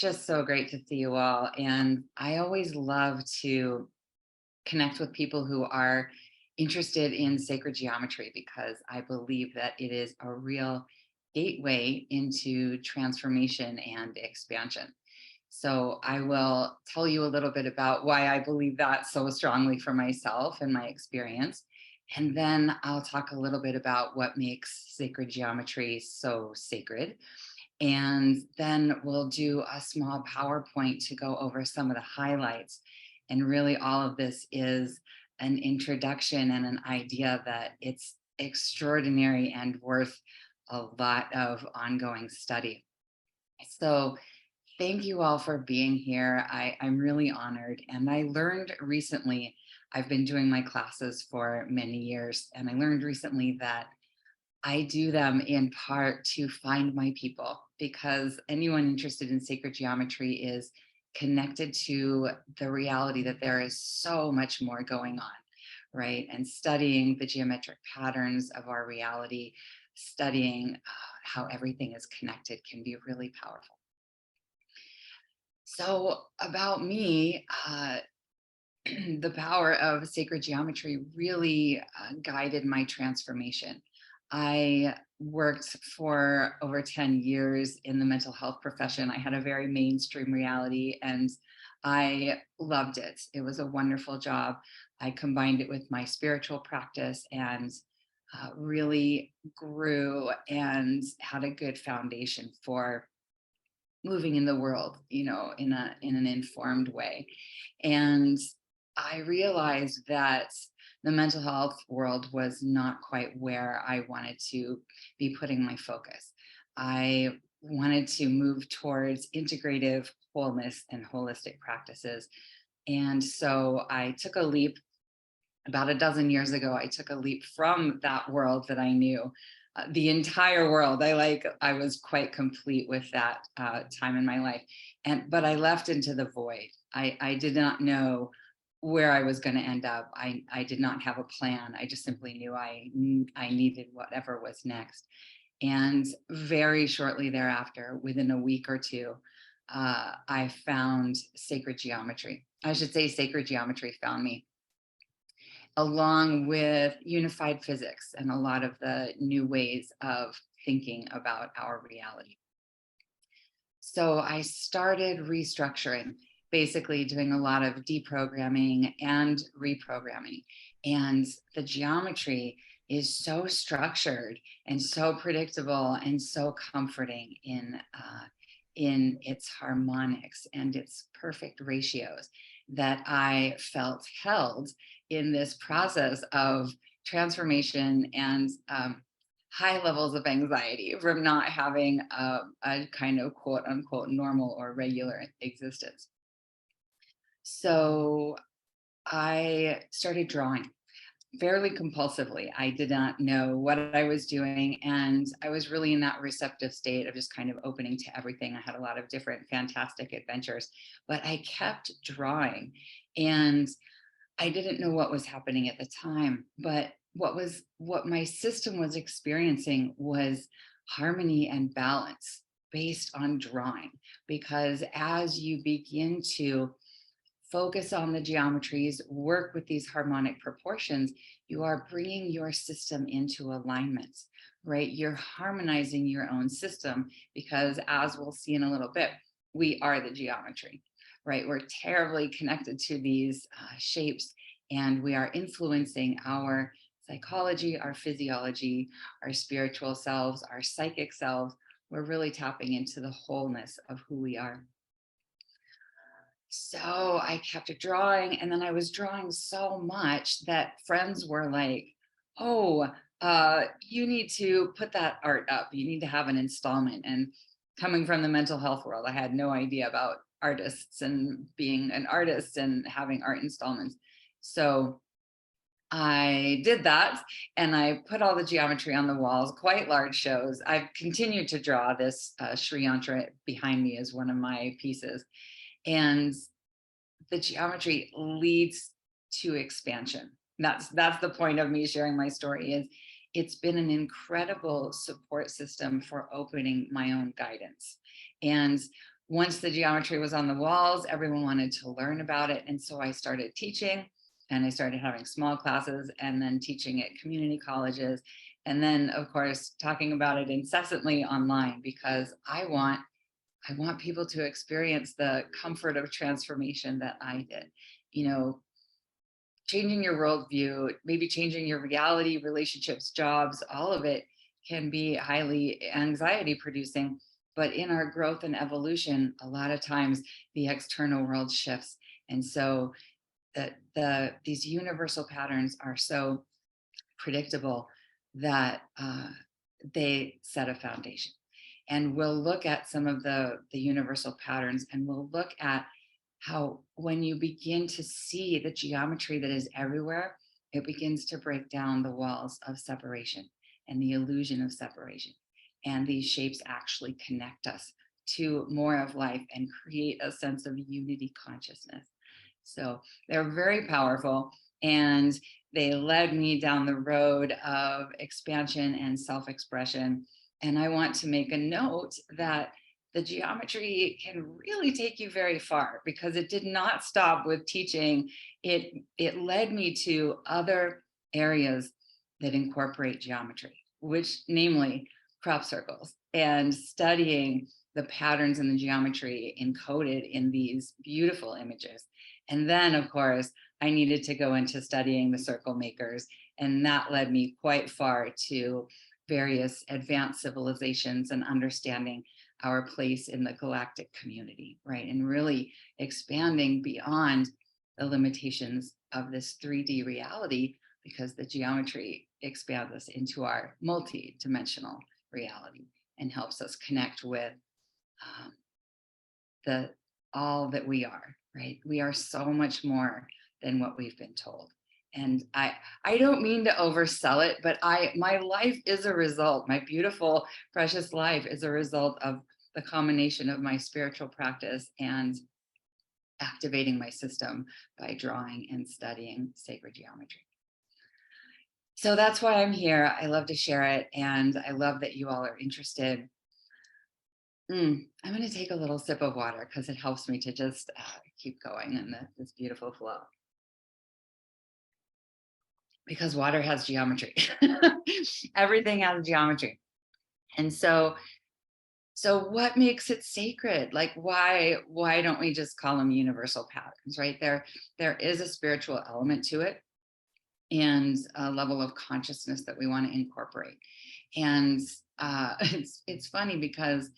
just so great to see you all. And I always love to connect with people who are interested in sacred geometry because I believe that it is a real gateway into transformation and expansion. So I will tell you a little bit about why I believe that so strongly for myself and my experience. And then I'll talk a little bit about what makes sacred geometry so sacred. And then we'll do a small PowerPoint to go over some of the highlights. And really, all of this is an introduction and an idea that it's extraordinary and worth a lot of ongoing study. So, thank you all for being here. I'm really honored. And I learned recently, I've been doing my classes for many years, and I learned recently that I do them in part to find my people because anyone interested in sacred geometry is connected to the reality that there is so much more going on, right? And studying the geometric patterns of our reality, studying how everything is connected can be really powerful. So, about me, the power of sacred geometry really guided my transformation. I worked for over 10 years in the mental health profession. I had a very mainstream reality and I loved it. It was a wonderful job. I combined it with my spiritual practice and really grew and had a good foundation for moving in the world, in an informed way. And I realized that the mental health world was not quite where I wanted to be putting my focus. I wanted to move towards integrative wholeness and holistic practices. And so I took a leap about a dozen years ago. I took a leap from that world that I knew, the entire world. I was quite complete with that time in my life, but I left into the void. I did not know where I was going to end up. I did not have a plan. I just simply knew I needed whatever was next. And very shortly thereafter, within a week or two, I found sacred geometry. I should say sacred geometry found me, along with unified physics and a lot of the new ways of thinking about our reality. So I started restructuring, basically doing a lot of deprogramming and reprogramming. And the geometry is so structured and so predictable and so comforting in its harmonics and its perfect ratios that I felt held in this process of transformation and high levels of anxiety from not having a kind of quote unquote normal or regular existence. So I started drawing fairly compulsively. I did not know what I was doing. And I was really in that receptive state of just kind of opening to everything. I had a lot of different fantastic adventures, but I kept drawing. And I didn't know what was happening at the time, but what my system was experiencing was harmony and balance based on drawing. Because as you begin to focus on the geometries, work with these harmonic proportions, you are bringing your system into alignment, right? You're harmonizing your own system because, as we'll see in a little bit, we are the geometry, right? We're terribly connected to these shapes, and we are influencing our psychology, our physiology, our spiritual selves, our psychic selves. We're really tapping into the wholeness of who we are. So I kept drawing, and then I was drawing so much that friends were like, oh, you need to put that art up. You need to have an installment. And coming from the mental health world, I had no idea about artists and being an artist and having art installments. So I did that, and I put all the geometry on the walls, quite large shows. I've continued to draw. This Sri Yantra behind me is one of my pieces. And the geometry leads to expansion. That's the point of me sharing my story. Is it's been an incredible support system for opening my own guidance. And Once the geometry was on the walls, everyone wanted to learn about it. And so I started teaching, and I started having small classes and then teaching at community colleges. And then, of course, talking about it incessantly online, because I want people to experience the comfort of transformation that I did. You know, changing your worldview, maybe changing your reality, relationships, jobs, all of it can be highly anxiety producing. But in our growth and evolution, a lot of times the external world shifts. And so these universal patterns are so predictable that they set a foundation. And we'll look at some of the universal patterns, and we'll look at how when you begin to see the geometry that is everywhere, it begins to break down the walls of separation and the illusion of separation. And these shapes actually connect us to more of life and create a sense of unity consciousness. So they're very powerful, and they led me down the road of expansion and self-expression. And I want to make a note that the geometry can really take you very far, because it did not stop with teaching. It led me to other areas that incorporate geometry, which namely crop circles, and studying the patterns in the geometry encoded in these beautiful images. And then, of course, I needed to go into studying the circle makers, and that led me quite far to various advanced civilizations and understanding our place in the galactic community, right? And really expanding beyond the limitations of this 3D reality, because the geometry expands us into our multi-dimensional reality and helps us connect with the all that we are, right? We are so much more than what we've been told. And I don't mean to oversell it, but my life is a result. My beautiful, precious life is a result of the combination of my spiritual practice and activating my system by drawing and studying sacred geometry. So that's why I'm here. I love to share it, and I love that you all are interested. I'm going to take a little sip of water because it helps me to just keep going in this beautiful flow. Because water has geometry. Everything has geometry. And so what makes it sacred? Like, why don't we just call them universal patterns, right? There is a spiritual element to it, and a level of consciousness that we want to incorporate. And it's funny because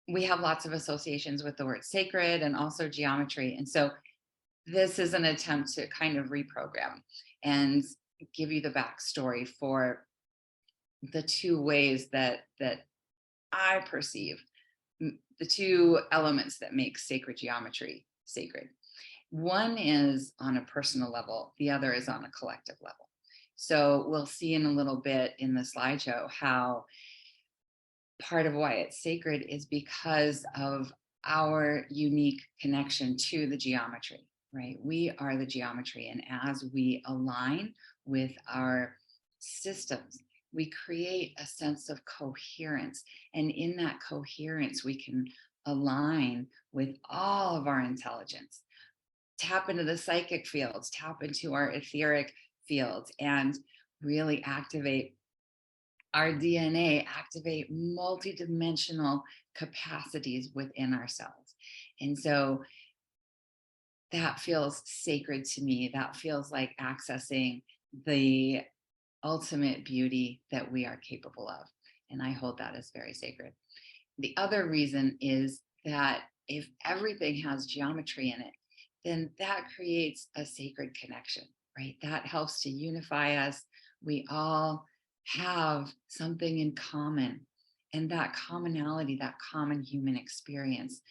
we have lots of associations with the word sacred and also geometry. And so this is an attempt to kind of reprogram and give you the backstory for the two ways that I perceive the two elements that make sacred geometry sacred. One is on a personal level, the other is on a collective level. So we'll see in a little bit in the slideshow how part of why it's sacred is because of our unique connection to the geometry, right? We are the geometry. And as we align with our systems, we create a sense of coherence. And in that coherence, we can align with all of our intelligence, tap into the psychic fields, tap into our etheric fields, and really activate our DNA, activate multidimensional capacities within ourselves. And so that feels sacred to me. That feels like accessing the ultimate beauty that we are capable of. And I hold that as very sacred. The other reason is that if everything has geometry in it, then that creates a sacred connection, right? That helps to unify us. We all have something in common. And that commonality, that common human experience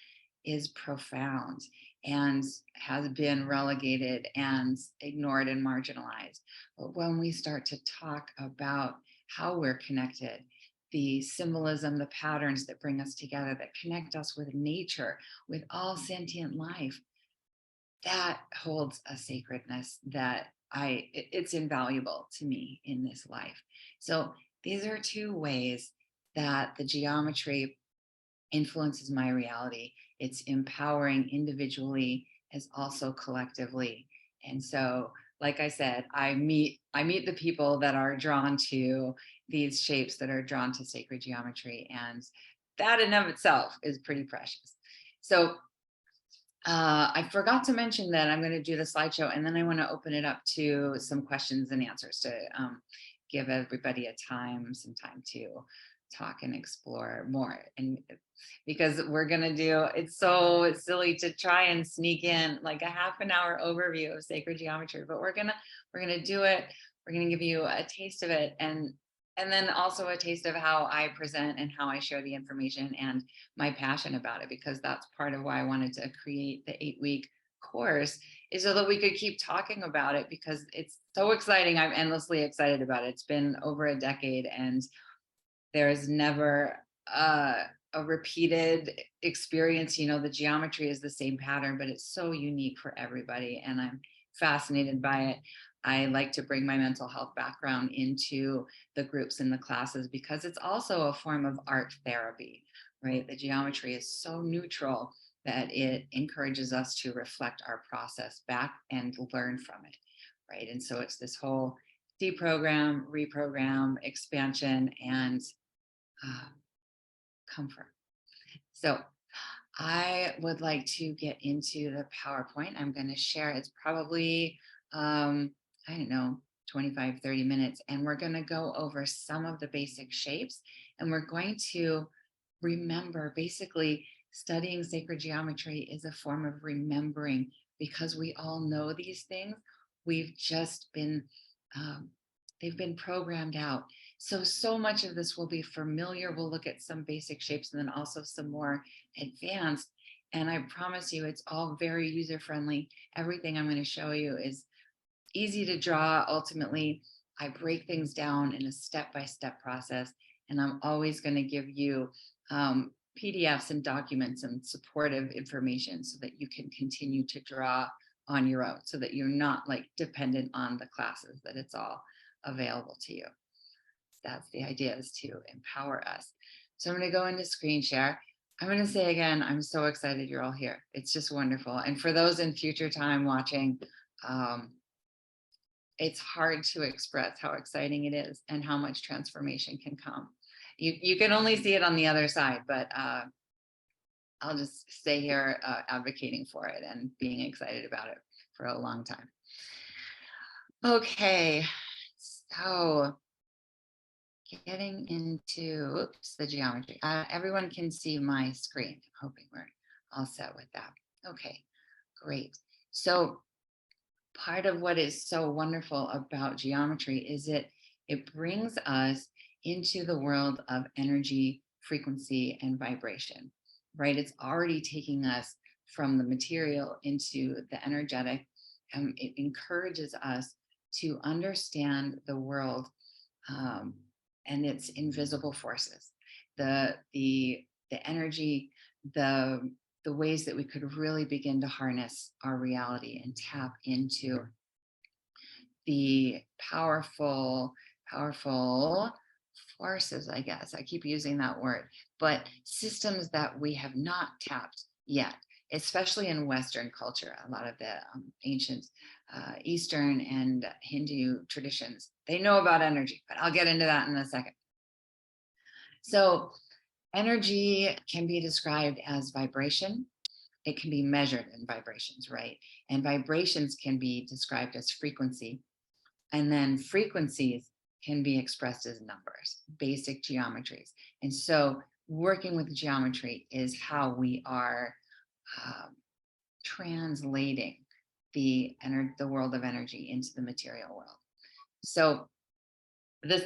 is profound and has been relegated and ignored and marginalized. But when we start to talk about how we're connected, the symbolism, the patterns that bring us together, that connect us with nature, with all sentient life, that holds a sacredness that it's invaluable to me in this life. So these are two ways that the geometry influences my reality. It's empowering individually as also collectively. And so, like I said, I meet the people that are drawn to these shapes, that are drawn to sacred geometry, and that in of itself is pretty precious. So I forgot to mention that I'm going to do the slideshow, and then I want to open it up to some questions and answers to give everybody some time to talk and explore more. And because we're going to do, it's so silly to try and sneak in like a half an hour overview of sacred geometry, but we're gonna do it. We're going to give you a taste of it, and then also a taste of how I present and how I share the information and my passion about it, because that's part of why I wanted to create the 8-week course, is so that we could keep talking about it, because it's so exciting. I'm endlessly excited about it. It's been over a decade, and there's never a repeated experience. The geometry is the same pattern, but it's so unique for everybody, and I'm fascinated by it. I like to bring my mental health background into the groups and the classes, because it's also a form of art therapy, right? The geometry is so neutral that it encourages us to reflect our process back and learn from it, right? And so it's this whole deprogram, reprogram, expansion, and uh, comfort. So I would like to get into the PowerPoint. I'm going to share. It's probably, I don't know, 25, 30 minutes. And we're going to go over some of the basic shapes. And we're going to remember, basically, studying sacred geometry is a form of remembering, because we all know these things. We've just been, they've been programmed out. So much of this will be familiar. We'll look at some basic shapes and then also some more advanced. And I promise you, it's all very user friendly. Everything I'm going to show you is easy to draw. Ultimately, I break things down in a step-by-step process, and I'm always going to give you PDFs and documents and supportive information so that you can continue to draw on your own, so that you're not like dependent on the classes, that it's all available to you. That's the idea, is to empower us. So I'm going to go into screen share. I'm going to say again, I'm so excited you're all here. It's just wonderful. And for those in future time watching, it's hard to express how exciting it is and how much transformation can come. You can only see it on the other side, but I'll just stay here advocating for it and being excited about it for a long time. Okay, so getting into the geometry. Everyone can see my screen. I'm hoping we're all set with that. Okay, great. So part of what is so wonderful about geometry is it brings us into the world of energy, frequency, and vibration, right? It's already taking us from the material into the energetic, and it encourages us to understand the world and its invisible forces, the energy, the ways that we could really begin to harness our reality and tap into the powerful forces, I guess. I keep using that word, but systems that we have not tapped yet, especially in Western culture. A lot of the ancient Eastern and Hindu traditions, they know about energy, but I'll get into that in a second. So energy can be described as vibration. It can be measured in vibrations, right? And vibrations can be described as frequency. And then frequencies can be expressed as numbers, basic geometries. And so working with geometry is how we are translating the world of energy into the material world. So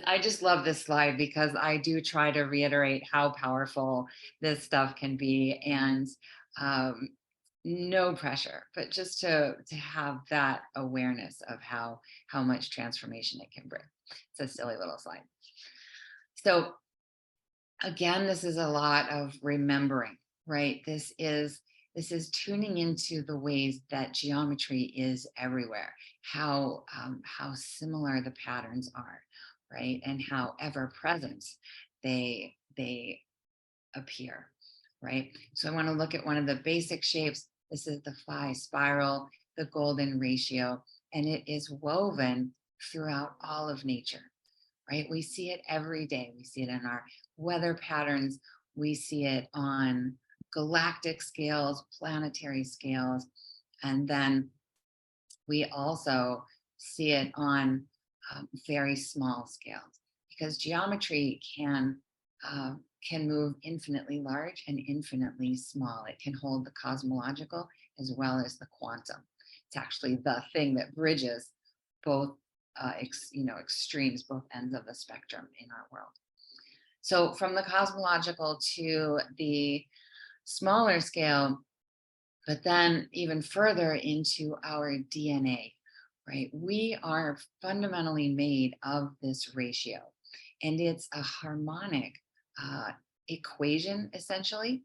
I just love this slide, because I do try to reiterate how powerful this stuff can be, and no pressure, but just to have that awareness of how much transformation it can bring. It's a silly little slide. So again, this is a lot of remembering, right? This is tuning into the ways that geometry is everywhere, how similar the patterns are, right? And how ever present they appear. right? So I want to look at one of the basic shapes. This is the phi spiral, the golden ratio, and it is woven throughout all of nature, right? We see it every day. We see it in our weather patterns. We see it on galactic scales, planetary scales, and then we also see it on very small scales, because geometry uh, can move infinitely large and infinitely small. It can hold the cosmological as well as the quantum. It's actually the thing that bridges both extremes, both ends of the spectrum in our world. So from the cosmological to the smaller scale, but then even further into our DNA, right? We are fundamentally made of this ratio, and it's a harmonic equation essentially,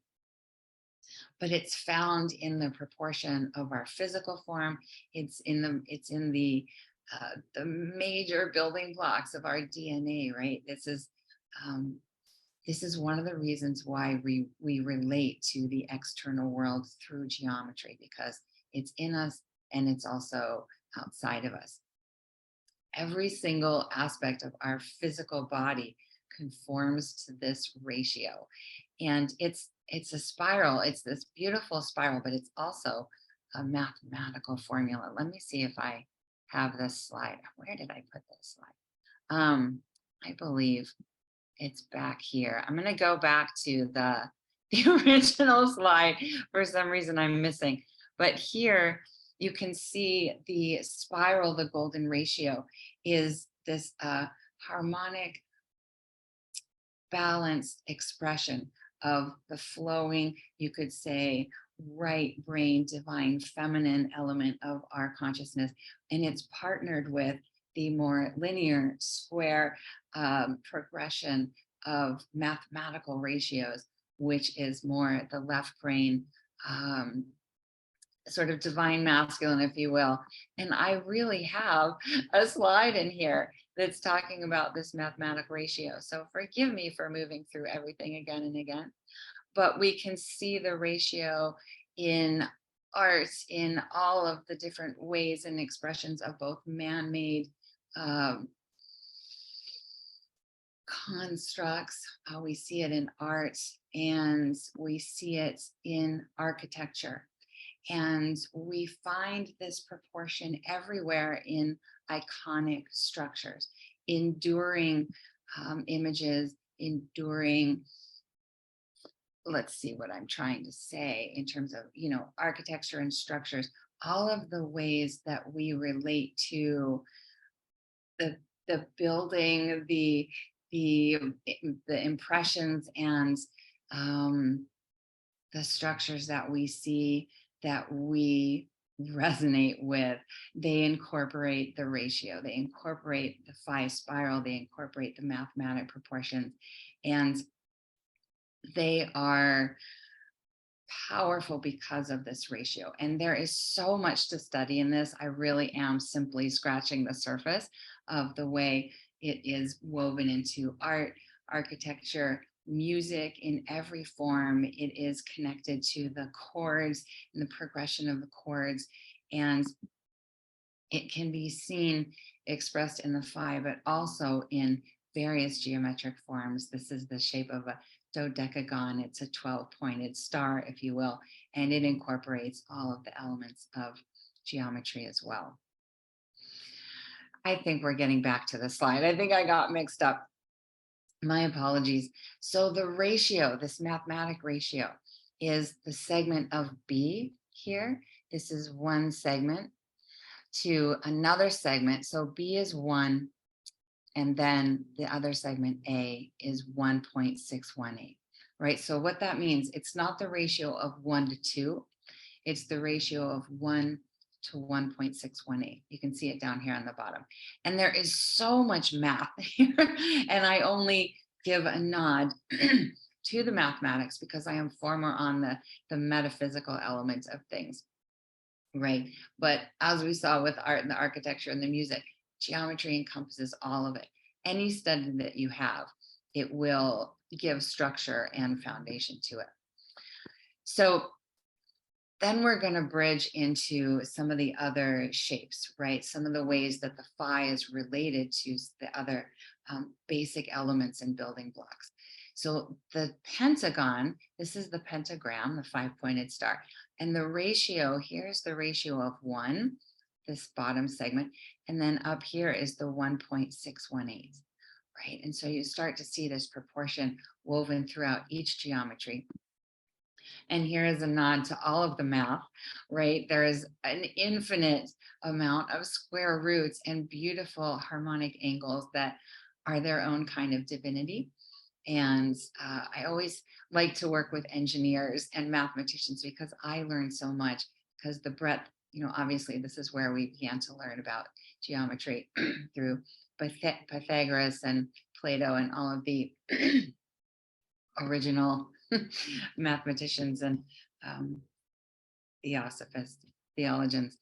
but it's found in the proportion of our physical form. It's in the major building blocks of our DNA, right? This is one of the reasons why we relate to the external world through geometry, because it's in us and it's also outside of us. Every single aspect of our physical body conforms to this ratio. And it's a spiral. It's this beautiful spiral, but it's also a mathematical formula. Let me see if I have this slide. Where did I put this slide? I believe it's back here. I'm going to go back to the original slide. For some reason I'm missing. But here you can see the spiral, the golden ratio, is this harmonic, balanced expression of the flowing, you could say, right brain, divine feminine element of our consciousness. And it's partnered with the more linear, square progression of mathematical ratios, which is more the left brain, sort of divine masculine, if you will. And I really have a slide in here that's talking about this mathematical ratio. So forgive me for moving through everything again and again, but we can see the ratio in art, in all of the different ways and expressions of both man-made constructs. We see it in art, and we see it in architecture. And we find this proportion everywhere in iconic structures, enduring images, enduring, let's see what I'm trying to say in terms of, architecture and structures, all of the ways that we relate to the building, the impressions and the structures that we see, that we resonate with. They incorporate the ratio, they incorporate the phi spiral, they incorporate the mathematic proportions, and they are powerful because of this ratio. And there is so much to study in this. I really am simply scratching the surface of the way it is woven into art, architecture, music in every form. It is connected to the chords and the progression of the chords, and it can be seen expressed in the phi, but also in various geometric forms. This is the shape of a dodecagon. It's a 12-pointed star, if you will, and it incorporates all of the elements of geometry as well. I think we're getting back to the slide. I think I got mixed up. My apologies. So the ratio, this mathematic ratio, is the segment of B here. This is one segment to another segment. So B is 1, and then the other segment A is 1.618, right? So what that means, it's not the ratio of 1 to 2, it's the ratio of 1 to 1.618. You can see it down here on the bottom. And there is so much math here, and I only give a nod to the mathematics because I am far more on the metaphysical elements of things, right? But as we saw with art and the architecture and the music, geometry encompasses all of it. Any study that you have, it will give structure and foundation to it. So then we're going to bridge into some of the other shapes, right? Some of the ways that the phi is related to the other basic elements and building blocks. So the pentagon, this is the pentagram, the 5-pointed star. And the ratio, here's the ratio of 1, this bottom segment. And then up here is the 1.618, right? And so you start to see this proportion woven throughout each geometry. And here is a nod to all of the math, right? There is an infinite amount of square roots and beautiful harmonic angles that are their own kind of divinity. And I always like to work with engineers and mathematicians because I learned so much, because the breadth, obviously this is where we began to learn about geometry through Pythagoras and Plato and all of the original mathematicians and theosophists, theologians.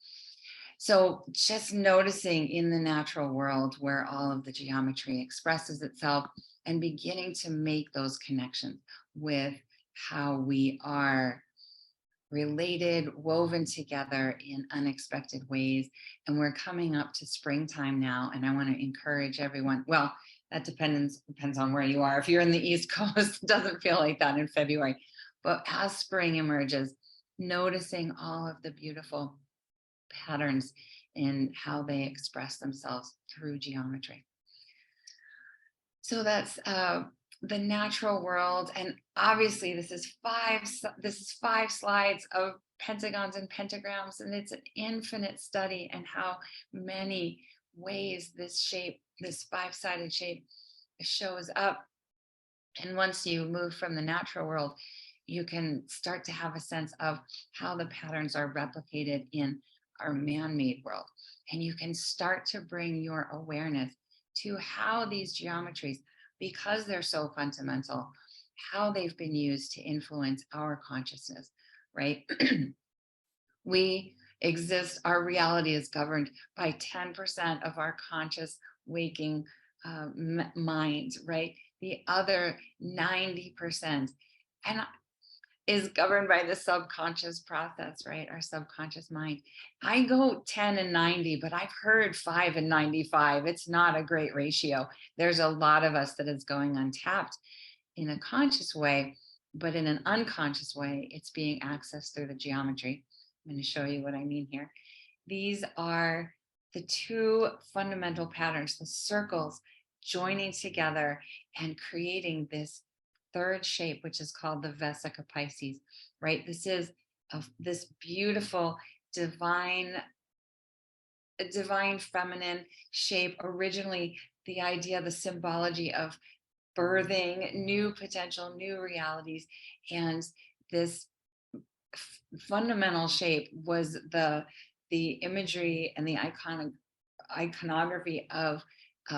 So just noticing in the natural world where all of the geometry expresses itself and beginning to make those connections with how we are related, woven together in unexpected ways. And we're coming up to springtime now, and I want to encourage everyone. Well, that depends on where you are. If you're in the East Coast, it doesn't feel like that in February. But as spring emerges, noticing all of the beautiful patterns in how they express themselves through geometry. So that's the natural world, and obviously this is five slides of pentagons and pentagrams, and it's an infinite study and how many ways this shape, this 5-sided shape, shows up. And once you move from the natural world, you can start to have a sense of how the patterns are replicated in our man-made world, and you can start to bring your awareness to how these geometries, because they're so fundamental, how they've been used to influence our consciousness, right? We exist, our reality is governed by 10% of our conscious waking mind, right? The other 90% and is governed by the subconscious process, right? Our subconscious mind. I go 10 and 90, but I've heard 5 and 95. It's not a great ratio. There's a lot of us that is going untapped in a conscious way, but in an unconscious way, it's being accessed through the geometry. I'm going to show you what I mean here. These are the two fundamental patterns, the circles joining together and creating this third shape, which is called the Vesica Pisces, right? This is this beautiful divine feminine shape. Originally, the idea, the symbology of birthing new potential, new realities, and this fundamental shape was the imagery and the iconography of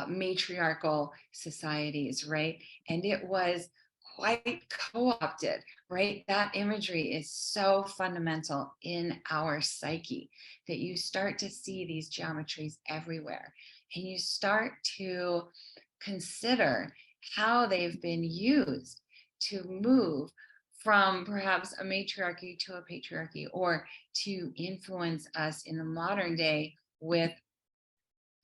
matriarchal societies, right? And it was quite co-opted, right? That imagery is so fundamental in our psyche that you start to see these geometries everywhere, and you start to consider how they've been used to move from perhaps a matriarchy to a patriarchy, or to influence us in the modern day with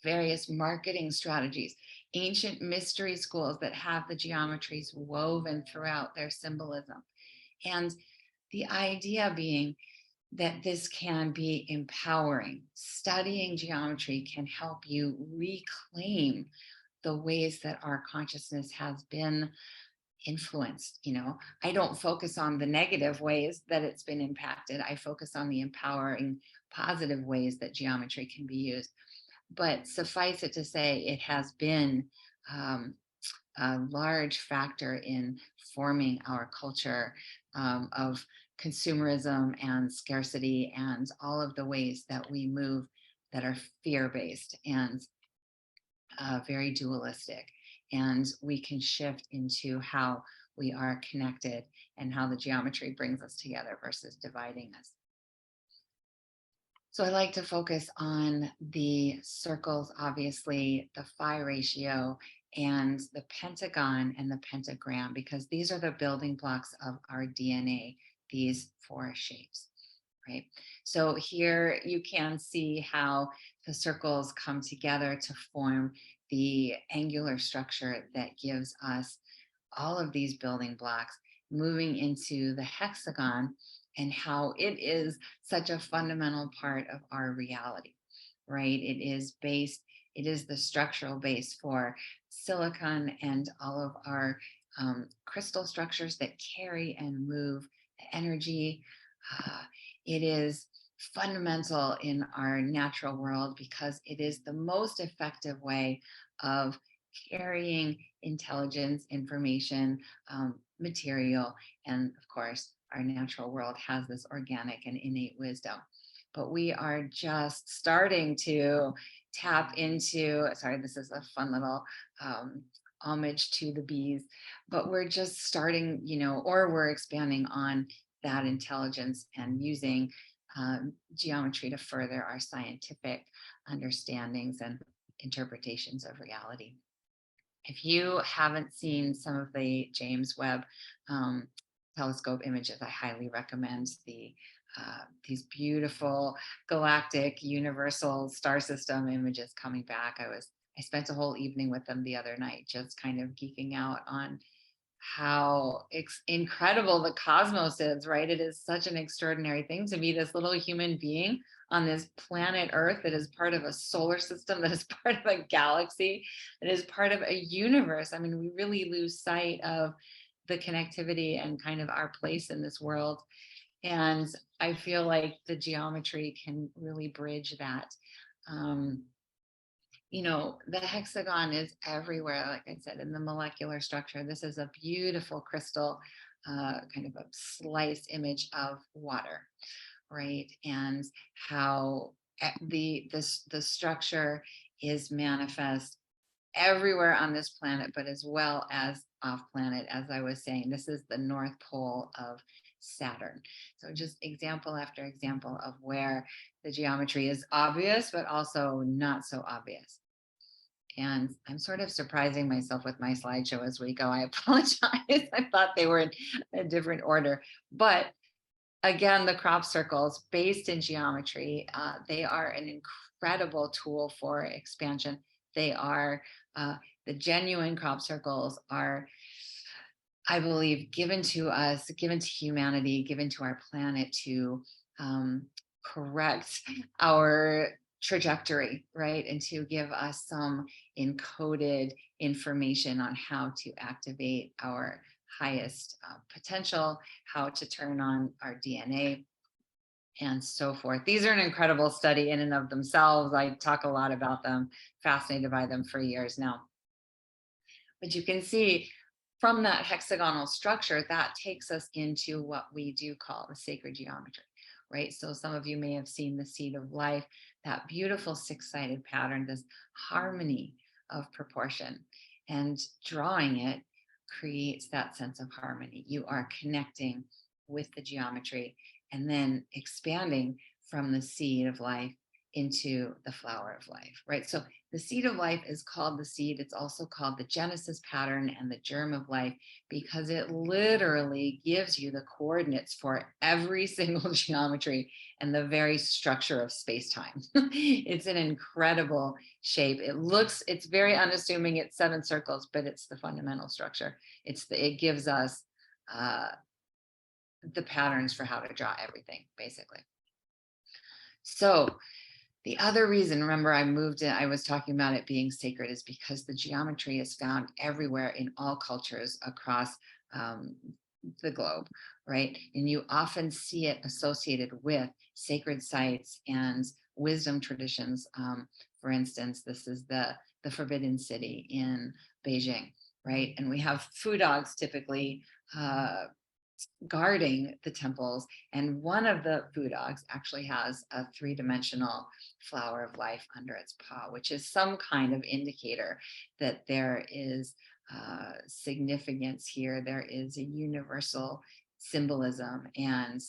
various marketing strategies, ancient mystery schools that have the geometries woven throughout their symbolism. And the idea being that this can be empowering. Studying geometry can help you reclaim the ways that our consciousness has been influenced. I don't focus on the negative ways that it's been impacted. I focus on the empowering, positive ways that geometry can be used. But suffice it to say, it has been a large factor in forming our culture of consumerism and scarcity, and all of the ways that we move that are fear-based and very dualistic. And we can shift into how we are connected and how the geometry brings us together versus dividing us. So I like to focus on the circles, obviously, the phi ratio, and the pentagon and the pentagram, because these are the building blocks of our DNA. these four shapes, right? So here you can see how the circles come together to form the angular structure that gives us all of these building blocks, moving into the hexagon, and how it is such a fundamental part of our reality, right? It is the structural base for silicon and all of our crystal structures that carry and move energy. Uh, it is fundamental in our natural world because it is the most effective way of carrying intelligence, information, material, and of course, our natural world has this organic and innate wisdom. But we are just starting to tap into, sorry, this is a fun little homage to the bees, but we're just starting, or we're expanding on that intelligence and using geometry to further our scientific understandings and interpretations of reality. If you haven't seen some of the James Webb telescope images, I highly recommend these beautiful galactic universal star system images coming back. I spent a whole evening with them the other night, just kind of geeking out on how incredible the cosmos is, right? It is such an extraordinary thing to be this little human being on this planet Earth that is part of a solar system, that is part of a galaxy, that is part of a universe. I mean, we really lose sight of the connectivity and kind of our place in this world. And I feel like the geometry can really bridge that. The hexagon is everywhere, like I said, in the molecular structure. This is a beautiful crystal, kind of a sliced image of water, right? And how the structure is manifest everywhere on this planet, but as well as off planet. As I was saying, this is the North Pole of Saturn. So just example after example of where the geometry is obvious, but also not so obvious. And I'm sort of surprising myself with my slideshow as we go. I apologize. I thought they were in a different order. But again, the crop circles based in geometry, they are an incredible tool for expansion. They are, the genuine crop circles are, I believe, given to us, given to humanity, given to our planet to correct our trajectory, right? And to give us some encoded information on how to activate our highest potential, how to turn on our DNA, and so forth. These are an incredible study in and of themselves. I talk a lot about them, fascinated by them for years now. But you can see from that hexagonal structure, that takes us into what we do call the sacred geometry, right? So some of you may have seen the seed of life, that beautiful six-sided pattern, this harmony of proportion, and drawing it creates that sense of harmony. You are connecting with the geometry and then expanding from the seed of life into the flower of life, right? So the seed of life is called the seed. It's also called the Genesis pattern and the germ of life because it literally gives you the coordinates for every single geometry and the very structure of space-time. It's an incredible shape. It's very unassuming. It's 7 circles, but it's the fundamental structure. It gives us the patterns for how to draw everything, basically. So the other reason, remember, I was talking about it being sacred, is because the geometry is found everywhere in all cultures across the globe, right? And you often see it associated with sacred sites and wisdom traditions. For instance, this is the Forbidden City in Beijing, right? And we have foo dogs typically guarding the temples, and one of the foo dogs actually has a 3-dimensional flower of life under its paw, which is some kind of indicator that there is significance here. There is a universal symbolism, and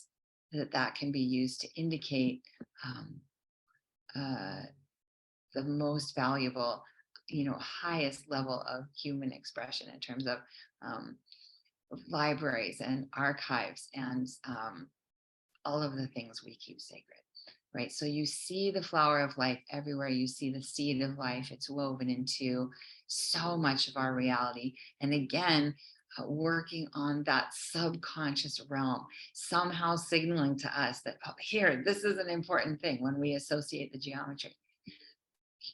that can be used to indicate the most valuable, highest level of human expression in terms of libraries and archives and all of the things we keep sacred, right? So you see the flower of life everywhere. You see the seed of life. It's woven into so much of our reality. And again, working on that subconscious realm, somehow signaling to us that, oh, here, this is an important thing when we associate the geometry.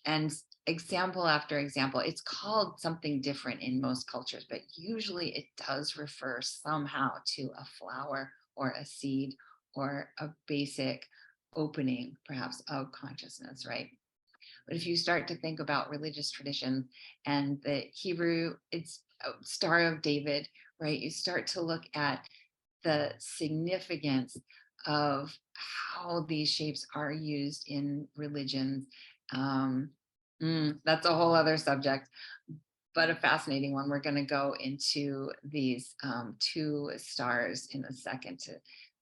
And example after example, it's called something different in most cultures, but usually it does refer somehow to a flower or a seed or a basic opening, perhaps, of consciousness, right? But if you start to think about religious tradition and the Hebrew, it's Star of David, right? You start to look at the significance of how these shapes are used in religions. Um, that's a whole other subject, but a fascinating one. We're going to go into these two stars in a second, to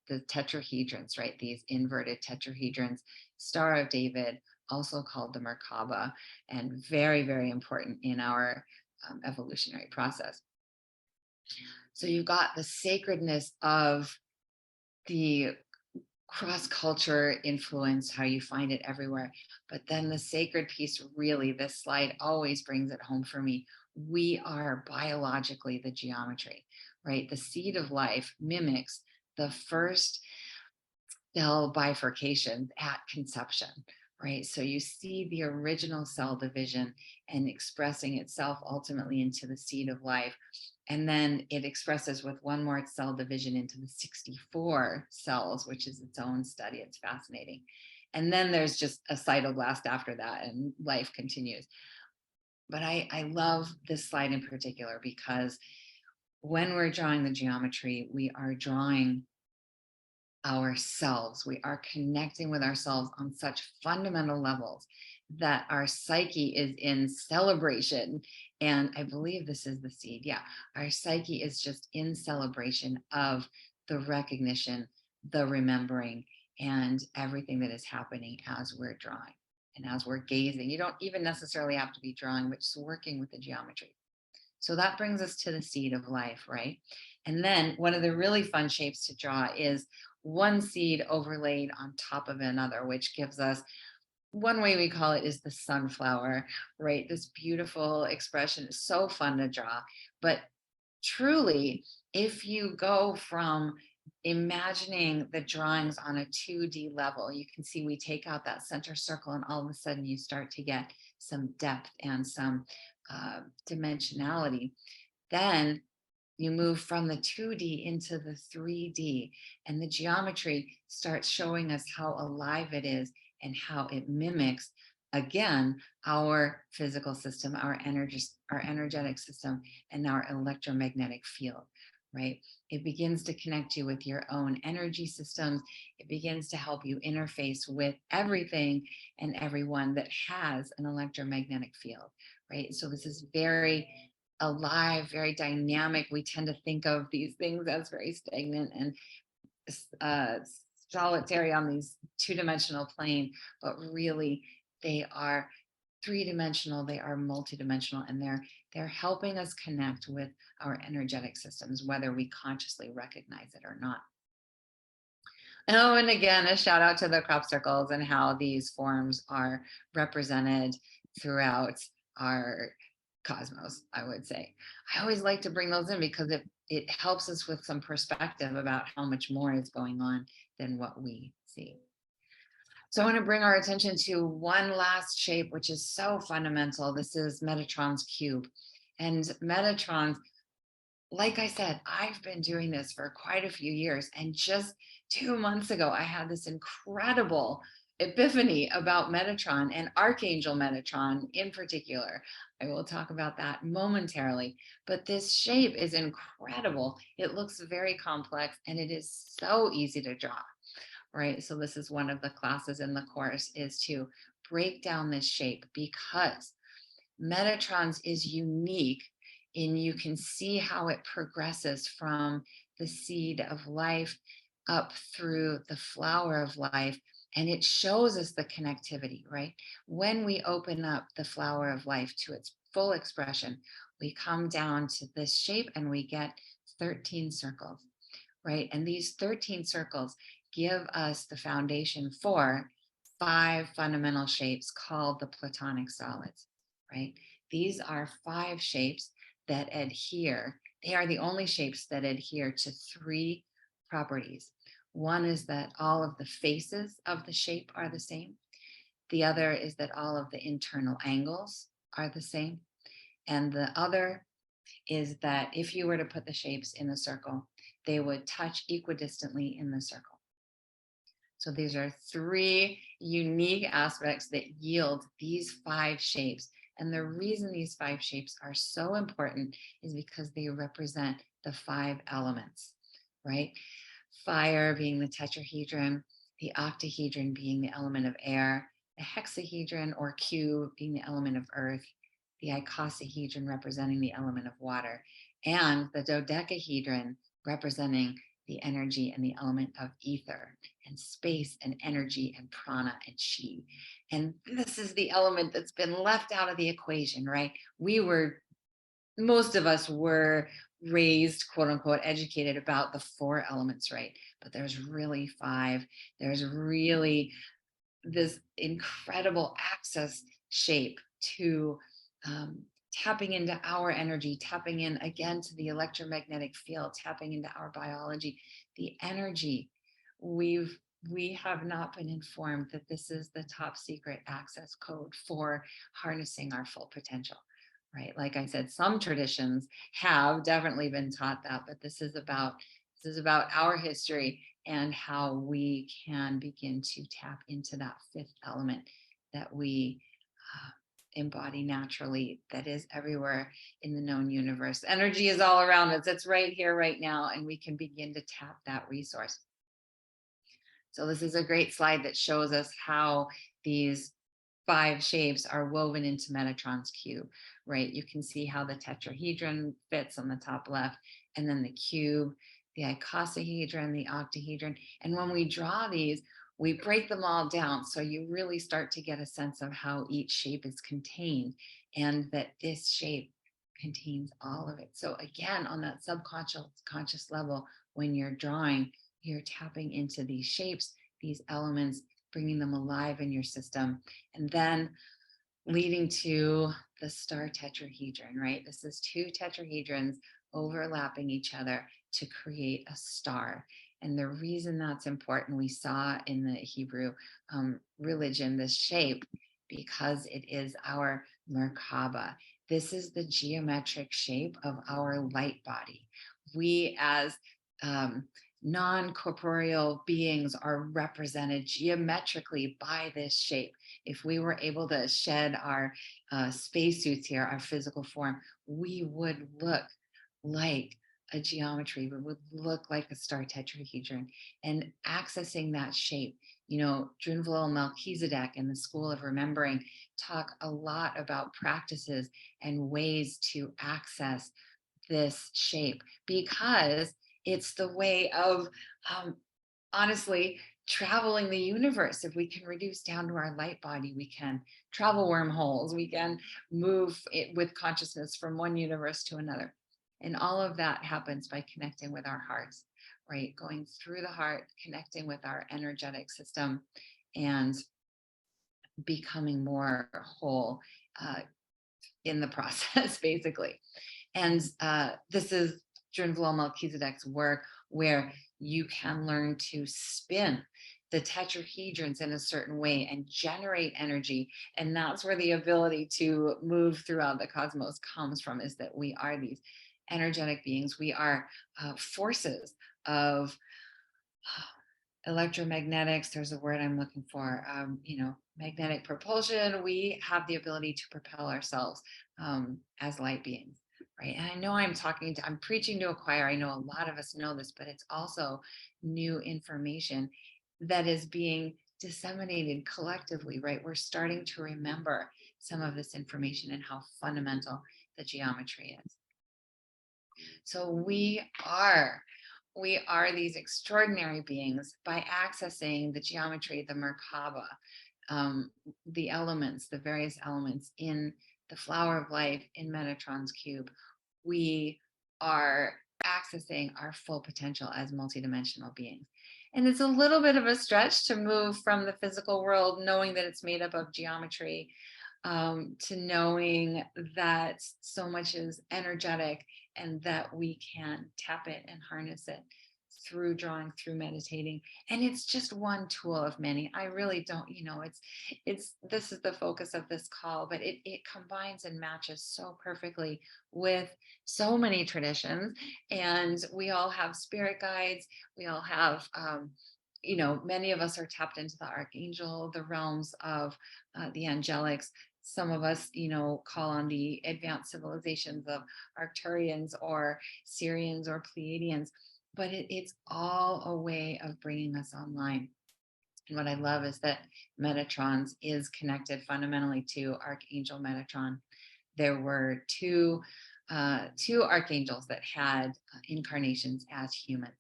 the tetrahedrons, right? These inverted tetrahedrons, Star of David, also called the Merkaba, and very, very important in our evolutionary process. So you've got the sacredness of the cross-culture influence, how you find it everywhere. But then the sacred piece, really, this slide always brings it home for me. We are biologically the geometry, right? The seed of life mimics the first cell bifurcation at conception, right? So you see the original cell division and expressing itself ultimately into the seed of life. And then it expresses with one more cell division into the 64 cells, which is its own study. It's fascinating. And then there's just a cytoblast after that, and life continues. But I love this slide in particular because when we're drawing the geometry, we are drawing ourselves. We are connecting with ourselves on such fundamental levels that our psyche is in celebration. And I believe this is the seed. Yeah, our psyche is just in celebration of the recognition, the remembering, and everything that is happening as we're drawing and as we're gazing. You don't even necessarily have to be drawing, but just working with the geometry. So that brings us to the seed of life, right? And then one of the really fun shapes to draw is one seed overlaid on top of another, which gives us, one way we call it is the sunflower, right? This beautiful expression is so fun to draw. But truly, if you go from imagining the drawings on a 2D level, you can see we take out that center circle and all of a sudden you start to get some depth and some dimensionality. Then you move from the 2D into the 3D, and the geometry starts showing us how alive it is and how it mimics, again, our physical system, our energetic system, and our electromagnetic field, right? It begins to connect you with your own energy systems. It begins to help you interface with everything and everyone that has an electromagnetic field, right? So this is very alive, very dynamic. We tend to think of these things as very stagnant and solitary on these two-dimensional plane, but really they are three-dimensional, they are multidimensional, and they're helping us connect with our energetic systems, whether we consciously recognize it or not. Oh, and again, a shout out to the crop circles and how these forms are represented throughout our cosmos, I would say. I always like to bring those in because it helps us with some perspective about how much more is going on than what we see. So I want to bring our attention to one last shape, which is so fundamental. This is Metatron's cube. And Metatron's, like I said, I've been doing this for quite a few years. And just 2 months ago, I had this incredible epiphany about Metatron and Archangel Metatron in particular. I will talk about that momentarily. But this shape is incredible. It looks very complex and it is so easy to draw, right? So this is one of the classes in the course, is to break down this shape because Metatron's is unique in you can see how it progresses from the seed of life up through the flower of life. And it shows us the connectivity, right? When we open up the flower of life to its full expression, we come down to this shape and we get 13 circles, right? And these 13 circles give us the foundation for 5 fundamental shapes called the platonic solids, right? These are 5 shapes that adhere. They are the only shapes that adhere to 3 properties. One is that all of the faces of the shape are the same. The other is that all of the internal angles are the same. And the other is that if you were to put the shapes in a circle, they would touch equidistantly in the circle. So these are 3 unique aspects that yield these 5 shapes. And the reason these 5 shapes are so important is because they represent the 5 elements, right? Fire being the tetrahedron, the octahedron being the element of air, the hexahedron or cube being the element of earth, the icosahedron representing the element of water, and the dodecahedron representing the energy and the element of ether and space and energy and prana and chi. And this is the element that's been left out of the equation, right? Most of us were raised, quote unquote, educated about the 4 elements, right? But there's really 5. There's really this incredible access shape to tapping into our energy, tapping in again to the electromagnetic field, tapping into our biology, the energy. We have not been informed that this is the top secret access code for harnessing our full potential, right? Like I said, some traditions have definitely been taught that, but this is about our history and how we can begin to tap into that 5th element that we embody naturally, that is everywhere in the known universe. Energy is all around us. It's right here, right now, and we can begin to tap that resource. So this is a great slide that shows us how these 5 shapes are woven into Metatron's cube, right? You can see how the tetrahedron fits on the top left, and then the cube, the icosahedron, the octahedron. And when we draw these, we break them all down. So you really start to get a sense of how each shape is contained, and that this shape contains all of it. So again, on that subconscious level, when you're drawing, you're tapping into these shapes, these elements, bringing them alive in your system, and then leading to the star tetrahedron, right? This is 2 tetrahedrons overlapping each other to create a star. And the reason that's important, we saw in the Hebrew religion, this shape, because it is our Merkaba. This is the geometric shape of our light body. We as non-corporeal beings are represented geometrically by this shape. If we were able to shed our spacesuits here, our physical form, we would look like a geometry. We would look like a star tetrahedron. And accessing that shape, you know, Drunvalo Melchizedek in the School of Remembering talk a lot about practices and ways to access this shape, because it's the way of honestly traveling the universe. If we can reduce down to our light body, we can travel wormholes, we can move it with consciousness from one universe to another. And all of that happens by connecting with our hearts, right? Going through the heart, connecting with our energetic system, and becoming more whole in the process, basically. And this is Drunvalo Melchizedek's work, where you can learn to spin the tetrahedrons in a certain way and generate energy. And that's where the ability to move throughout the cosmos comes from, is that we are these energetic beings. We are forces of electromagnetics. There's a word I'm looking for, magnetic propulsion. We have the ability to propel ourselves as light beings. Right. And I know I'm preaching to a choir. I know a lot of us know this, but it's also new information that is being disseminated collectively, right? We're starting to remember some of this information and how fundamental the geometry is. So we are these extraordinary beings by accessing the geometry, the Merkaba, the elements, the various elements in the flower of life, in Metatron's cube. We are accessing our full potential as multidimensional beings. And it's a little bit of a stretch to move from the physical world, knowing that it's made up of geometry, to knowing that so much is energetic and that we can tap it and harness it through drawing, through meditating. And it's just one tool of many. I really don't, it's this is the focus of this call, but it combines and matches so perfectly with so many traditions. And we all have spirit guides. We all have many of us are tapped into the archangel, the realms of the angelics. Some of us, call on the advanced civilizations of Arcturians or Syrians or Pleiadians, but it's all a way of bringing us online. And what I love is that Metatrons is connected fundamentally to Archangel Metatron. There were two archangels that had incarnations as humans.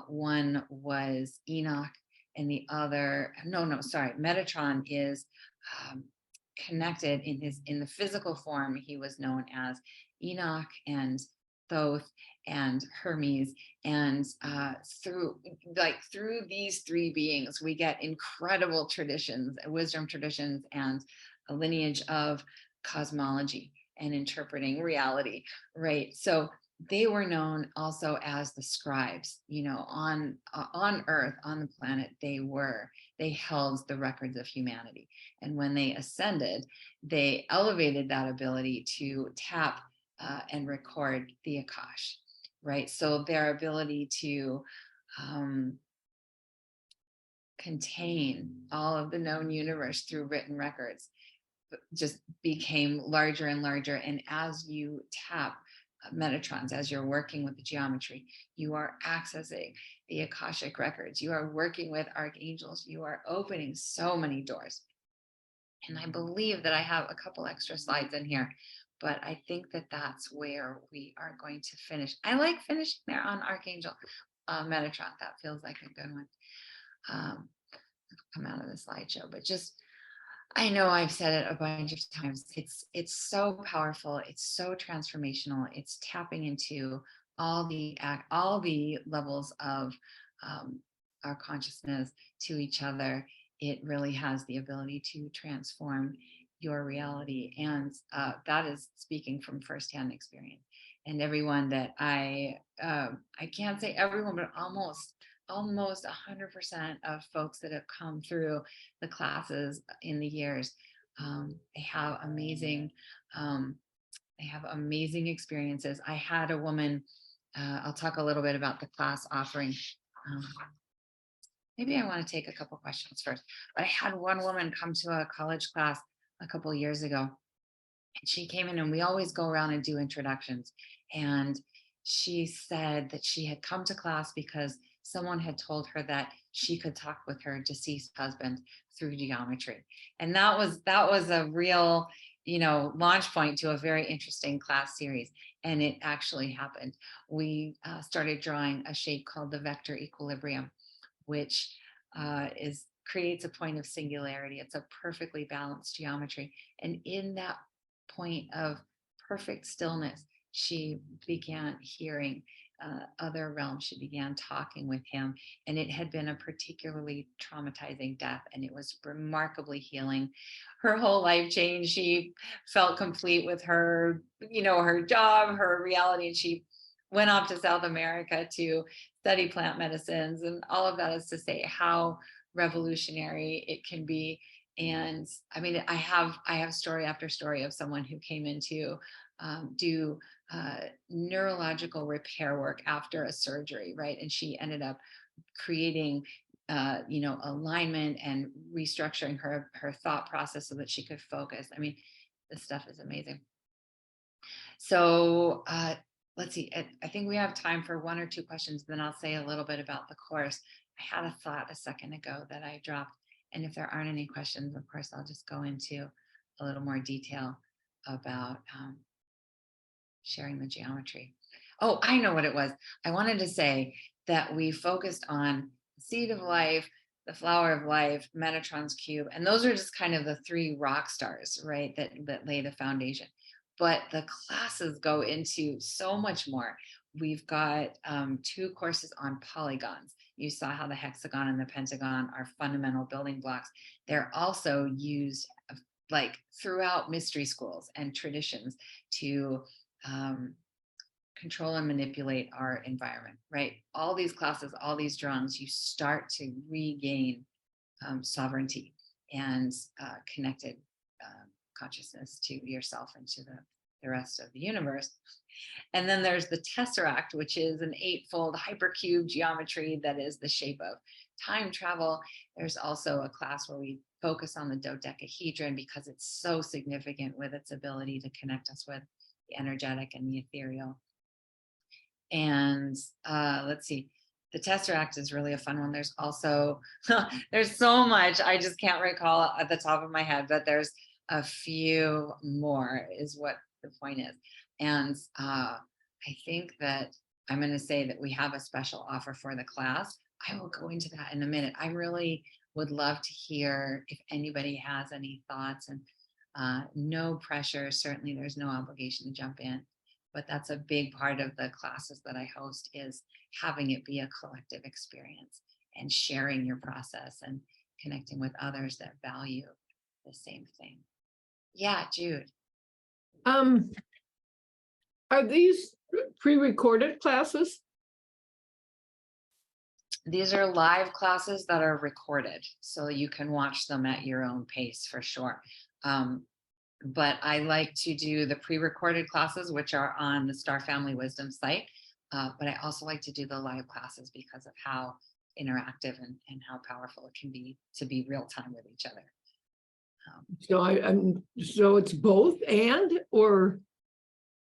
One was Enoch, and the other, Metatron is connected in the physical form. He was known as Enoch and Thoth and Hermes, and through these three beings, we get incredible traditions, wisdom traditions, and a lineage of cosmology and interpreting reality, right? So they were known also as the scribes. On Earth, on the planet, they held the records of humanity. And when they ascended, they elevated that ability to tap and record the Akash, right? So their ability to contain all of the known universe through written records just became larger and larger. And as you tap Metatrons, as you're working with the geometry, you are accessing the Akashic records, you are working with archangels, you are opening so many doors. And I believe that I have a couple extra slides in here, but I think that that's where we are going to finish. I like finishing there on Archangel Metatron. That feels like a good one. Come out of the slideshow, but just, I know I've said it a bunch of times. It's so powerful. It's so transformational. It's tapping into all the levels of our consciousness to each other. It really has the ability to transform your reality, and that is speaking from firsthand experience. And everyone that I can't say everyone, but almost 100% of folks that have come through the classes in the years, they have amazing experiences. I had a woman, I'll talk a little bit about the class offering. Maybe I want to take a couple questions first, but I had one woman come to a college class a couple years ago, and she came in, and we always go around and do introductions. And she said that she had come to class because someone had told her that she could talk with her deceased husband through geometry. And that was a real, launch point to a very interesting class series. And it actually happened. We started drawing a shape called the vector equilibrium, which creates a point of singularity. It's a perfectly balanced geometry. And in that point of perfect stillness, she began hearing other realms. She began talking with him, and it had been a particularly traumatizing death, and it was remarkably healing. Her whole life changed. She felt complete with her, her job, her reality, and she went off to South America to study plant medicines. And all of that is to say how revolutionary it can be. And I mean, I have story after story of someone who came in to do neurological repair work after a surgery, right? And she ended up creating alignment and restructuring her thought process so that she could focus. I mean, this stuff is amazing. So let's see, I think we have time for one or two questions, then I'll say a little bit about the course. I had a thought a second ago that I dropped, and if there aren't any questions, of course, I'll just go into a little more detail about sharing the geometry. Oh, I know what it was. I wanted to say that we focused on the seed of life, the flower of life, Metatron's cube, and those are just kind of the three rock stars, right, that lay the foundation. But the classes go into so much more. we've got 2 courses on polygons. You saw how the hexagon and the pentagon are fundamental building blocks. They're also used like throughout mystery schools and traditions to control and manipulate our environment, right? All these classes, all these drawings, you start to regain sovereignty and connected consciousness to yourself and to the rest of the universe. And then there's the tesseract, which is an 8-fold hypercube geometry that is the shape of time travel. There's also a class where we focus on the dodecahedron because it's so significant with its ability to connect us with the energetic and the ethereal. And let's see, the tesseract is really a fun one. There's also, there's so much, I just can't recall at the top of my head, but there's a few more is what the point is. And I think that I'm going to say that we have a special offer for the class. I will go into that in a minute. I really would love to hear if anybody has any thoughts, and no pressure. Certainly there's no obligation to jump in, but that's a big part of the classes that I host, is having it be a collective experience and sharing your process and connecting with others that value the same thing. Yeah, Jude. Are these pre-recorded classes? These are live classes that are recorded, so you can watch them at your own pace for sure. But I like to do the pre-recorded classes, which are on the Star Family Wisdom site. But I also like to do the live classes because of how interactive and how powerful it can be to be real time with each other. So it's both or?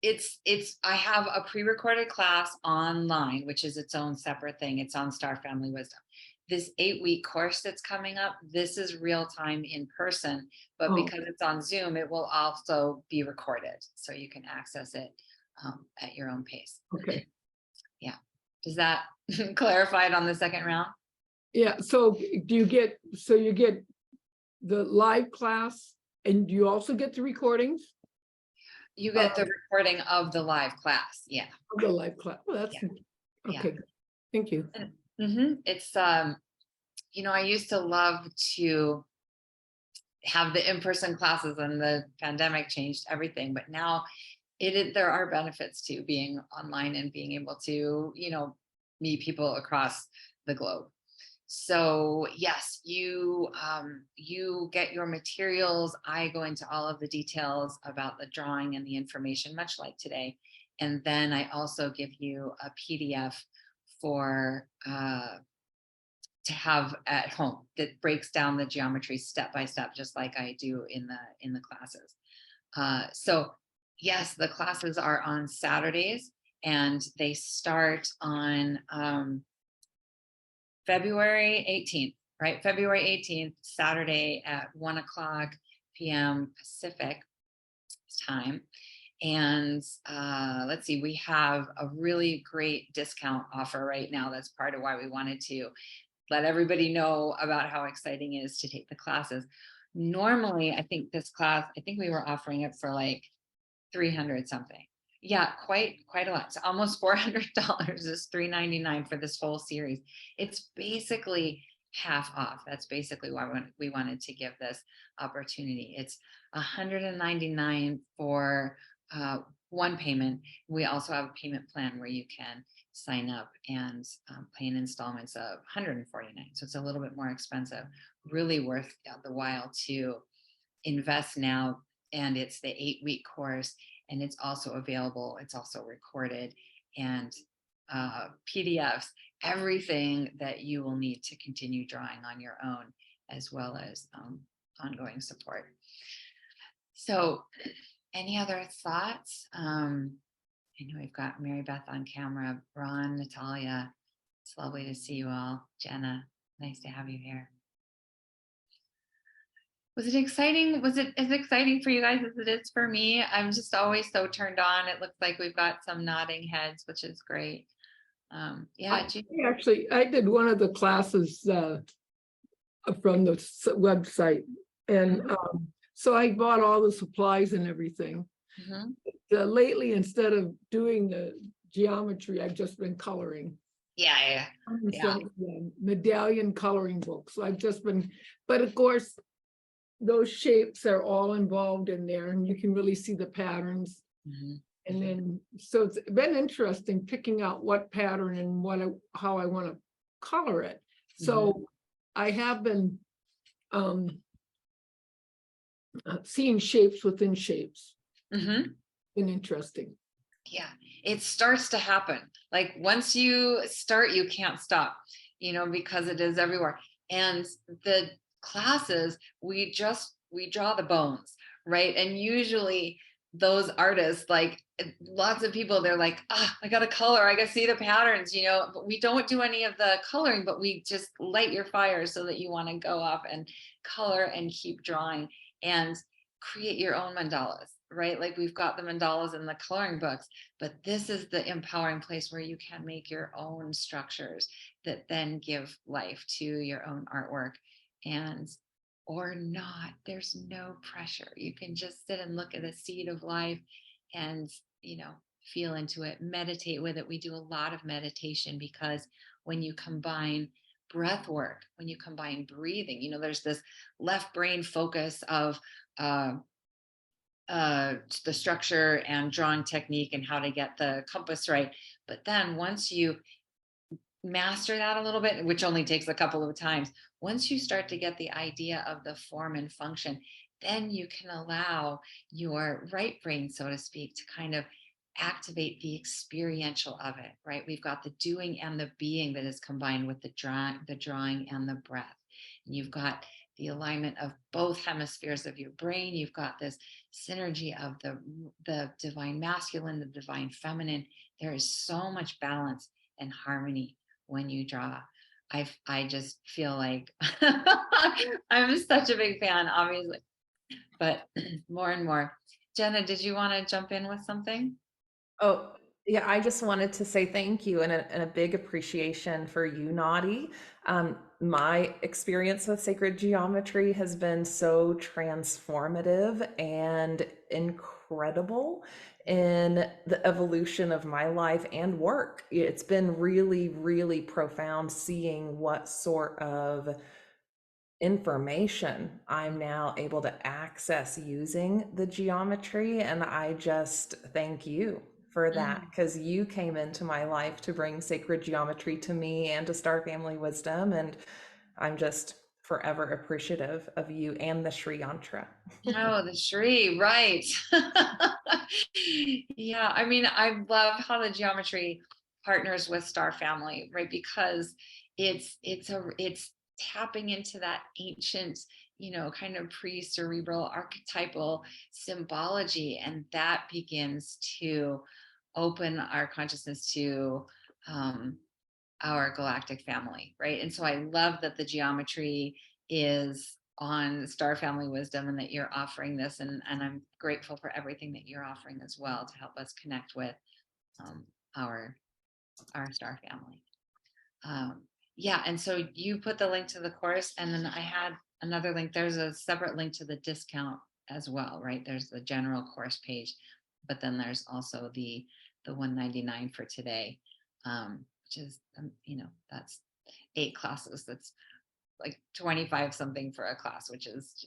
I have a pre-recorded class online, which is its own separate thing. It's on Star Family Wisdom. This 8-week course that's coming up, this is real time in person, but because it's on Zoom, it will also be recorded, so you can access it at your own pace. Okay. Yeah. Does that clarify it on the second round? Yeah. So you get the live class, and you also get the recordings? You get the recording of the live class. Yeah. The live class. Well, that's okay. Thank you. It's you know, I used to love to have the in-person classes, and the pandemic changed everything, but now there are benefits to being online and being able to, you know, meet people across the globe. So yes, you get your materials. I go into all of the details about the drawing and the information, much like today. And then I also give you a PDF for to have at home that breaks down the geometry step by step, just like I do in the classes. So yes, the classes are on Saturdays, and they start on February 18th, right? February 18th, Saturday at 1:00 p.m. Pacific time. And let's see, we have a really great discount offer right now. That's part of why we wanted to let everybody know about how exciting it is to take the classes. Normally, I think this class, I think we were offering it for like 300 something. Yeah, quite a lot. So almost $400 is $399 for this whole series. It's basically half off. That's basically why we wanted to give this opportunity. It's $199 for one payment. We also have a payment plan where you can sign up and pay in installments of $149. So it's a little bit more expensive. Really worth the while to invest now. And it's the 8-week course. And it's also available, it's also recorded, and PDFs, everything that you will need to continue drawing on your own, as well as ongoing support. So any other thoughts? I know we've got Mary Beth on camera, Ron, Natalia. It's lovely to see you all. Jenna, nice to have you here. Was it exciting? Was it as exciting for you guys as it is for me? I'm just always so turned on. It looks like we've got some nodding heads, which is great. Yeah. I did one of the classes from the website, and so I bought all the supplies and everything. Lately, instead of doing geometry, I've just been coloring. Yeah. From the medallion coloring book. So I've just been, but of course, those shapes are all involved in there, and you can really see the patterns. Mhm. And then, so it's been interesting picking out what pattern and how I want to color it. So I have been seeing shapes within shapes. Mhm. Been interesting. Yeah, it starts to happen. Like once you start, you can't stop, because it is everywhere. And the classes, we draw the bones, right? And usually those artists, like lots of people, they're like, I got to color, I got to see the patterns, but we don't do any of the coloring, but we just light your fire so that you want to go off and color and keep drawing and create your own mandalas, right? Like we've got the mandalas in the coloring books, but this is the empowering place where you can make your own structures that then give life to your own artwork. And or not, there's no pressure. You can just sit and look at the seed of life and feel into it, meditate with it. We do a lot of meditation because when you combine breath work, when you combine breathing, there's this left brain focus of uh, the structure and drawing technique and how to get the compass right. But then once you master that a little bit, which only takes a couple of times, once you start to get the idea of the form and function, then you can allow your right brain, so to speak, to kind of activate the experiential of it, right? We've got the doing and the being that is combined with the drawing and the breath. And you've got the alignment of both hemispheres of your brain. You've got this synergy of the divine masculine, the divine feminine. There is so much balance and harmony when you draw. I just feel like I'm such a big fan, obviously, but more and more. Jenna, did you want to jump in with something? Oh, yeah, I just wanted to say thank you and a big appreciation for you, Naughty. My experience with sacred geometry has been so transformative and incredible in the evolution of my life and work. It's been really, really profound seeing what sort of information I'm now able to access using the geometry. And I just thank you for that because you came into my life to bring sacred geometry to me and to Star Family Wisdom. And I'm just forever appreciative of you and the Sri Yantra. Oh, the Shri, right. Yeah, I mean, I love how the geometry partners with Star Family, right? Because it's tapping into that ancient, kind of pre-cerebral archetypal symbology, and that begins to open our consciousness to our galactic family, right? And so I love that the geometry is on Star Family Wisdom and that you're offering this. And I'm grateful for everything that you're offering as well to help us connect with um, our Star Family. Yeah, and so you put the link to the course, and then I had another link. There's a separate link to the discount as well, right? There's the general course page, but then there's also the $199 for today, which is that's 8 classes. That's like 25 something for a class, which is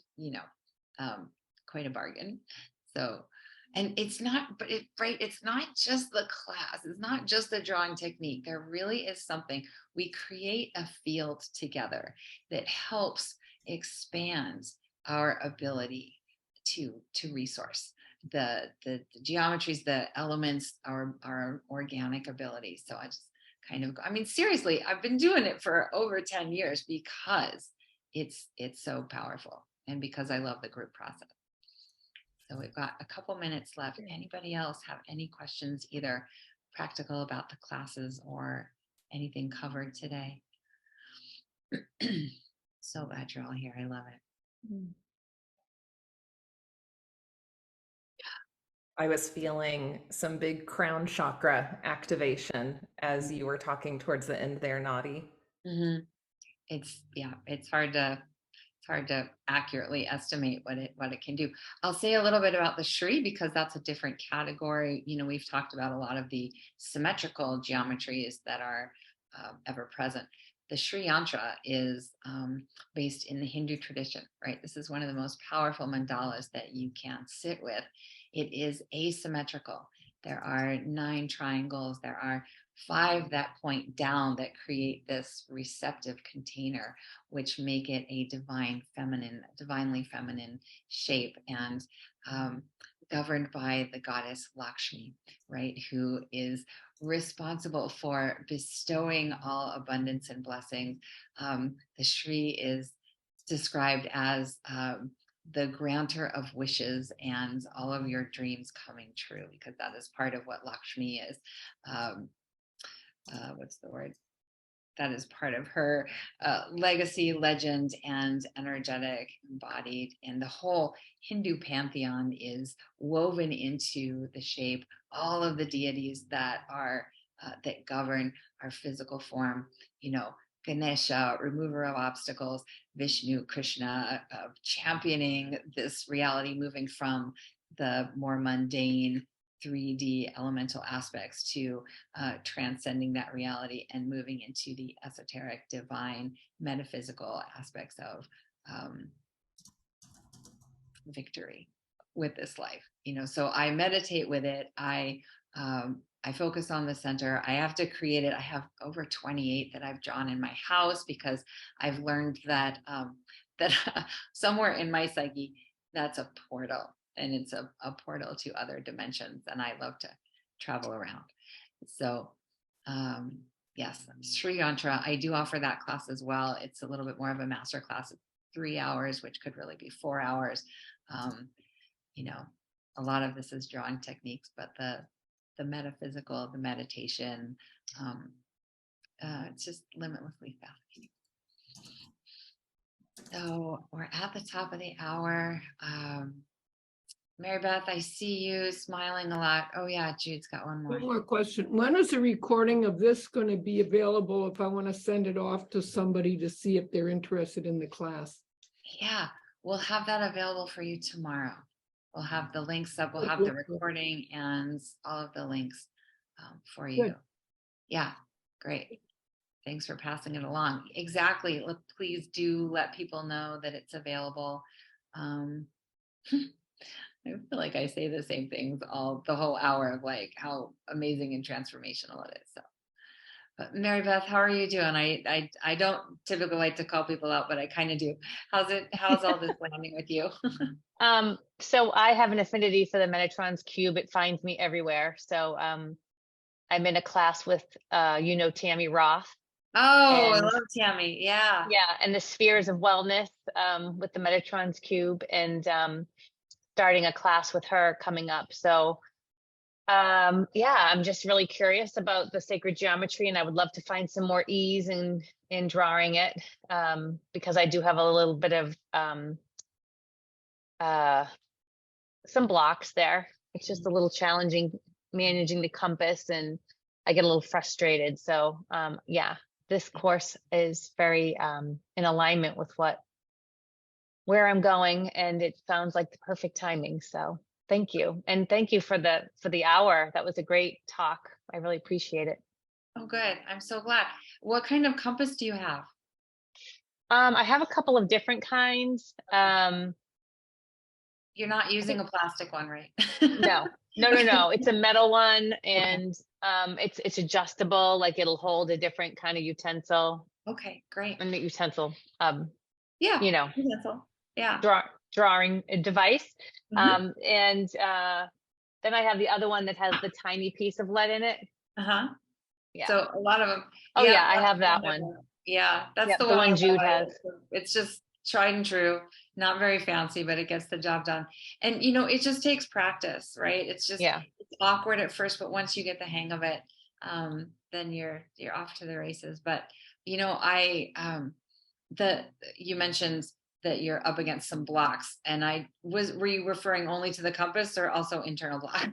quite a bargain. So, and it's not, but right, it's not just the class, it's not just the drawing technique. There really is something. We create a field together that helps expand our ability to resource the geometries, the elements, our organic abilities. So I just I mean, seriously, I've been doing it for over 10 years because it's so powerful and because I love the group process. So we've got a couple minutes left. Anybody else have any questions, either practical about the classes or anything covered today? So glad you're all here. I love it. I was feeling some big crown chakra activation as you were talking towards the end there, Naughty. Mm-hmm. It's it's hard to accurately estimate what it can do. I'll say a little bit about the Shri because that's a different category. You know, we've talked about a lot of the symmetrical geometries that are ever present. The Sri Yantra is based in the Hindu tradition, right? This is one of the most powerful mandalas that you can sit with. It is asymmetrical. There are 9 triangles. There are 5 that point down that create this receptive container, which make it a divinely feminine shape, and governed by the goddess Lakshmi, right? Who is responsible for bestowing all abundance and blessings. The Shri is described as the grantor of wishes and all of your dreams coming true, because that is part of what Lakshmi is. What's the word? That is part of her legacy, legend, and energetic embodied. And the whole Hindu pantheon is woven into the shape. All of the deities that are that govern our physical form, you know, Ganesha, remover of obstacles, Vishnu, Krishna, championing this reality, moving from the more mundane 3D elemental aspects to transcending that reality and moving into the esoteric, divine, metaphysical aspects of victory with this life. You know, so I meditate with it. I focus on the center. I have to create it. I have over 28 that I've drawn in my house because I've learned that that somewhere in my psyche, that's a portal, and it's a portal to other dimensions, and I love to travel around. So yes, Sri Yantra, I do offer that class as well. It's a little bit more of a master class. It's 3 hours, which could really be 4 hours. You know, a lot of this is drawing techniques, but the metaphysical, the meditation, it's just limitlessly fascinating. So we're at the top of the hour. Mary Beth, I see you smiling a lot. Oh yeah, Jude's got one more. One more question. When is the recording of this going to be available if I want to send it off to somebody to see if they're interested in the class? Yeah, we'll have that available for you tomorrow. We'll have the links up. We'll have the recording and all of the links for you. Good. Yeah, great. Thanks for passing it along. Exactly. Look, please do let people know that it's available. I feel like I say the same things the whole hour of like how amazing and transformational it is. So, but Mary Beth, how are you doing? I don't typically like to call people out, but I kind of do. How's all this landing with you? So I have an affinity for the Metatron's cube. It finds me everywhere. So I'm in a class with Tammy Roth. Oh, I love Tammy. Yeah. Yeah, and the spheres of wellness with the Metatron's cube, and starting a class with her coming up. So yeah, I'm just really curious about the sacred geometry, and I would love to find some more ease in drawing it, because I do have a little bit of some blocks there. It's just a little challenging managing the compass, and I get a little frustrated. So yeah, this course is very in alignment with where I'm going, and it sounds like the perfect timing. So thank you. And thank you for the hour. That was a great talk. I really appreciate it. Oh, good. I'm so glad. What kind of compass do you have? I have a couple of different kinds. You're not using a plastic one, right? No. It's a metal one, and it's adjustable. Like it'll hold a different kind of utensil. Okay, great. And the utensil. Yeah. Utensil. Yeah. Drawing device. Mm-hmm. And then I have the other one that has the tiny piece of lead in it. Uh-huh. Yeah. So a lot of them. Oh yeah, I have that one. Yeah, that's the one Jude has. It's just tried and true, not very fancy, but it gets the job done. And it just takes practice, right? It's just it's awkward at first, but once you get the hang of it, then you're off to the races. But you mentioned that you're up against some blocks, and were you referring only to the compass or also internal block?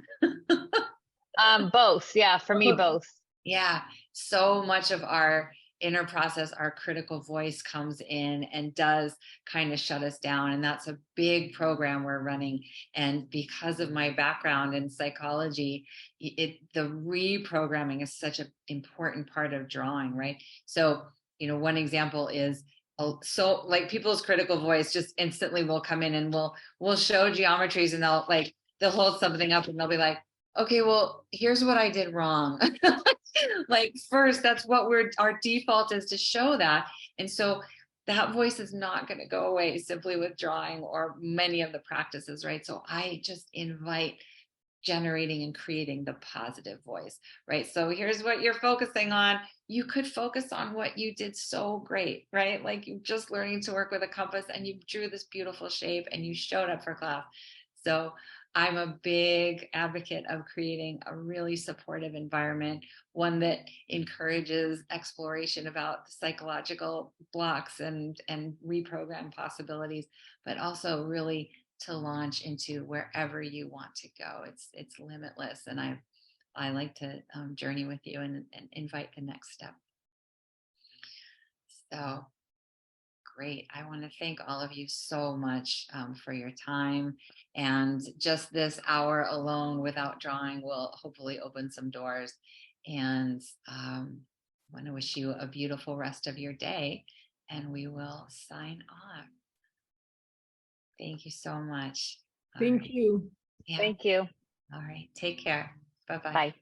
Both. Yeah, for me, both. Yeah. So much of our inner process, our critical voice comes in and does kind of shut us down. And that's a big program we're running. And because of my background in psychology, the reprogramming is such an important part of drawing, right? So, one example is, so like people's critical voice just instantly will come in and we'll show geometries, and they'll hold something up and they'll be like, okay, well, here's what I did wrong. Like, first, that's what our default is, to show that. And so that voice is not going to go away simply with drawing or many of the practices, right? So I just invite generating and creating the positive voice, right? So here's what you're focusing on. You could focus on what you did so great, right? Like, you're just learning to work with a compass and you drew this beautiful shape and you showed up for class. So I'm a big advocate of creating a really supportive environment, one that encourages exploration about the psychological blocks and reprogram possibilities, but also really to launch into wherever you want to go. It's limitless, and I like to journey with you and invite the next step. So great. I want to thank all of you so much for your time. And just this hour alone without drawing will hopefully open some doors. And I want to wish you a beautiful rest of your day. And we will sign off. Thank you so much. All Thank right. you. Yeah. Thank you. All right. Take care. Bye-bye. Bye.